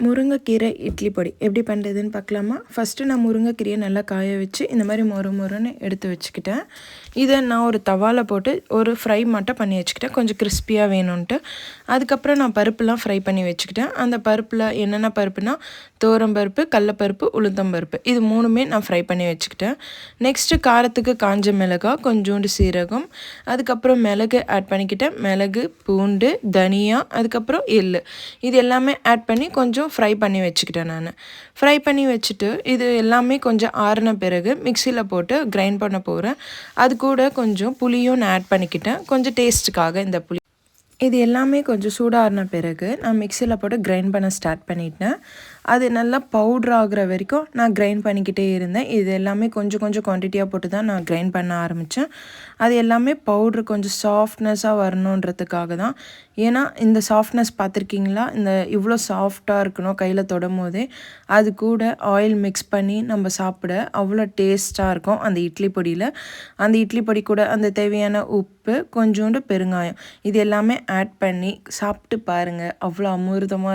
முருங்கைக்கீரை இட்லி பொடி எப்படி பண்ணுறதுன்னு பார்க்கலாமா? ஃபஸ்ட்டு நான் முருங்கைக்கீரையை நல்லா காய வச்சு இந்த மாதிரி மொறுன்னு எடுத்து வச்சுக்கிட்டேன். இதை நான் ஒரு தவாவில் போட்டு ஒரு ஃப்ரை மட்டும் பண்ணி வச்சுக்கிட்டேன், கொஞ்சம் கிறிஸ்பியாக வேணும்ன்ட்டு. அதுக்கப்புறம் நான் பருப்புலாம் ஃப்ரை பண்ணி வச்சுக்கிட்டேன். அந்த பருப்பில் என்னென்ன பருப்புனா துவரம்பருப்பு, கடலப்பருப்பு, உளுத்தம்பருப்பு, இது மூணுமே நான் ஃப்ரை பண்ணி வச்சுக்கிட்டேன். நெக்ஸ்ட்டு காரத்துக்கு காஞ்ச மிளகாய், கொஞ்சோண்டு சீரகம், அதுக்கப்புறம் மிளகு ஆட் பண்ணிக்கிட்டேன். மிளகு, பூண்டு, தனியா, அதுக்கப்புறம் எள்ளு, இது எல்லாமே ஆட் பண்ணி கொஞ்சம் ஃப்ரை பண்ணி வச்சுக்கிட்டேன். நான் ஃப்ரை பண்ணி வச்சுட்டு இது எல்லாமே கொஞ்சம் ஆறின பிறகு மிக்சியில் போட்டு கிரைண்ட் பண்ண போகிறேன். அது கூட கொஞ்சம் புளியும் நான் ஆட் பண்ணிக்கிட்டேன், கொஞ்சம் டேஸ்ட்டுக்காக. இந்த புளி இது எல்லாமே கொஞ்சம் சூடாறின பிறகு நான் மிக்சியில் போட்டு கிரைண்ட் பண்ண ஸ்டார்ட் பண்ணிட்டேன். அது நல்லா பவுட்ரு ஆகிற வரைக்கும் நான் கிரைண்ட் பண்ணிக்கிட்டே இருந்தேன். இது எல்லாமே கொஞ்சம் கொஞ்சம் குவான்டிட்டியாக போட்டு தான் நான் கிரைண்ட் பண்ண ஆரம்பித்தேன். அது எல்லாமே பவுட்ரு கொஞ்சம் சாஃப்ட்னஸாக வரணுன்றதுக்காக தான். ஏன்னா இந்த சாஃப்ட்னஸ் பார்த்துருக்கீங்களா, இந்த இவ்வளோ சாஃப்டாக இருக்கணும் கையில் தொடும் போதே. அது கூட ஆயில் மிக்ஸ் பண்ணி நம்ம சாப்பிட அவ்வளோ டேஸ்ட்டாக இருக்கும் அந்த இட்லி பொடியில். அந்த இட்லி பொடி கூட அந்த தேவையான உப்பு, கொஞ்சோண்டு பெருங்காயம், இது எல்லாமே ஆட் பண்ணி சாப்பிட்டு பாருங்கள், அவ்வளோ அமிர்தமாக இருக்கும்.